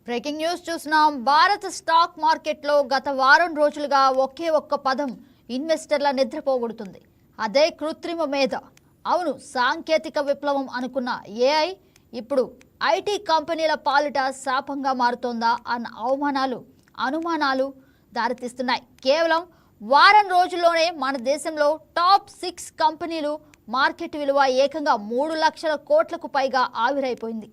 Breaking news చూస్తున్నాం. భారత stock మార్కెట్లో గత వారం రోజులుగా ఒకే ఒక్క పదం ఇన్వెస్టర్ల నిద్రపోగొడుతుంది. అదే కృత్రిమ మేధ. అవును, సాంకేతిక విప్లవం అనుకున్న ఏఐ ఇప్పుడు ఐటీ కంపెనీల పాలిట శాపంగా మారుతోందా అన్న అనుమానాలు దారితీస్తున్నాయి. కేవలం వారం రోజుల్లోనే మన దేశంలో టాప్ 6 కంపెనీలు మార్కెట్ విలువ ఏకంగా 3 లక్షల కోట్లకు పైగా ఆవిరైపోయింది.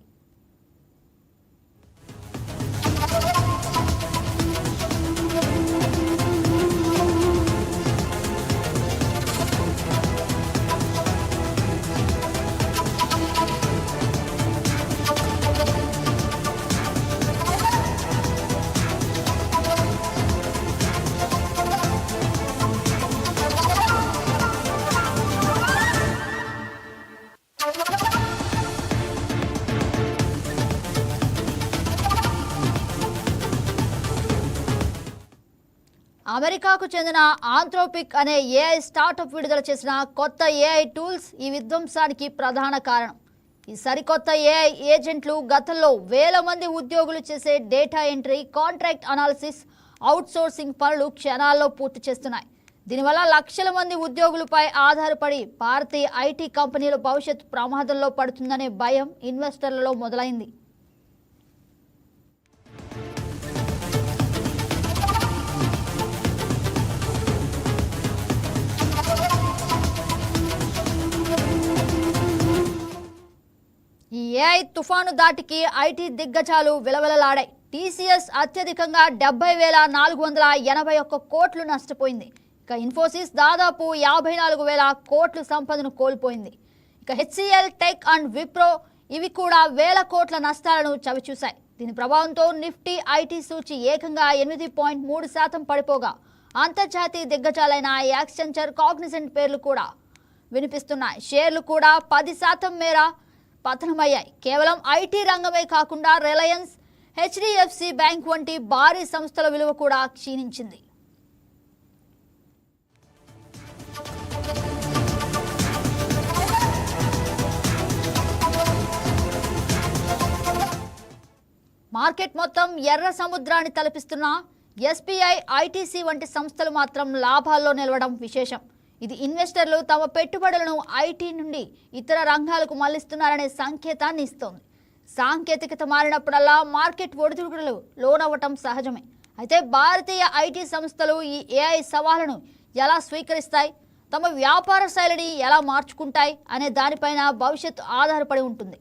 అమెరికాకు చెందిన ఆంథ్రోపిక్ అనే ఏఐ స్టార్టప్ విడుదల చేసిన కొత్త ఏఐ టూల్స్ ఈ విధ్వంసానికి ప్రధాన కారణం. ఈ సరికొత్త ఏఐ ఏజెంట్లు గతంలో వేల మంది ఉద్యోగులు చేసే data entry, contract analysis, outsourcing పనులు క్షణాల్లో పూర్తి చేస్తున్నాయి. దీనివల్ల లక్షల మంది ఉద్యోగులపై ఆధారపడి భారతీయ ఐటీ కంపెనీల భవిష్యత్తు ప్రమాదంలో పడుతుందనే భయం ఇన్వెస్టర్లలో మొదలైంది. ఈ ఏఐ తుఫాను దాటికి ఐటీ దిగ్గజాలు విలవిలలాడాయి. టీసీఎస్ అత్యధికంగా 70,481 కోట్లు నష్టపోయింది. ఇక ఇన్ఫోసిస్ దాదాపు 54,000 కోట్ల సంపదను కోల్పోయింది. ఇక హెచ్సిఎల్, టెక్ అండ్ విప్రో ఇవి కూడా వేల కోట్ల నష్టాలను చవిచూశాయి. దీని ప్రభావంతో నిఫ్టీ ఐటీ సూచి ఏకంగా 8.3% పడిపోగా అంతర్జాతీయ దిగ్గజాలైన యాక్సెంచర్, కాగ్నిజెంట్ పేర్లు కూడా వినిపిస్తున్నాయి. షేర్లు కూడా 10% మేర పతనమయ్యాయి. కేవలం ఐటీ రంగమే కాకుండా రిలయన్స్, హెచ్డిఎఫ్సి బ్యాంక్ వంటి భారీ సంస్థల విలువ కూడా క్షీణించింది. మార్కెట్ మొత్తం ఎర్ర సముద్రాన్ని తలపిస్తున్న ఎస్బీఐ, ఐటీసీ వంటి సంస్థలు మాత్రం లాభాల్లో నిలవడం విశేషం. ఇది ఇన్వెస్టర్లు తమ పెట్టుబడులను ఐటీ నుండి ఇతర రంగాలకు మళ్లిస్తున్నారనే సంకేతాన్ని ఇస్తోంది. సాంకేతికత మారినప్పుడల్లా మార్కెట్ ఒడిదుడుకులు లోనవ్వటం సహజమే. అయితే భారతీయ ఐటీ సంస్థలు ఈ ఏఐ సవాళ్లను ఎలా స్వీకరిస్తాయి, తమ వ్యాపార శైలిని ఎలా మార్చుకుంటాయి అనే దానిపైన భవిష్యత్తు ఆధారపడి ఉంటుంది.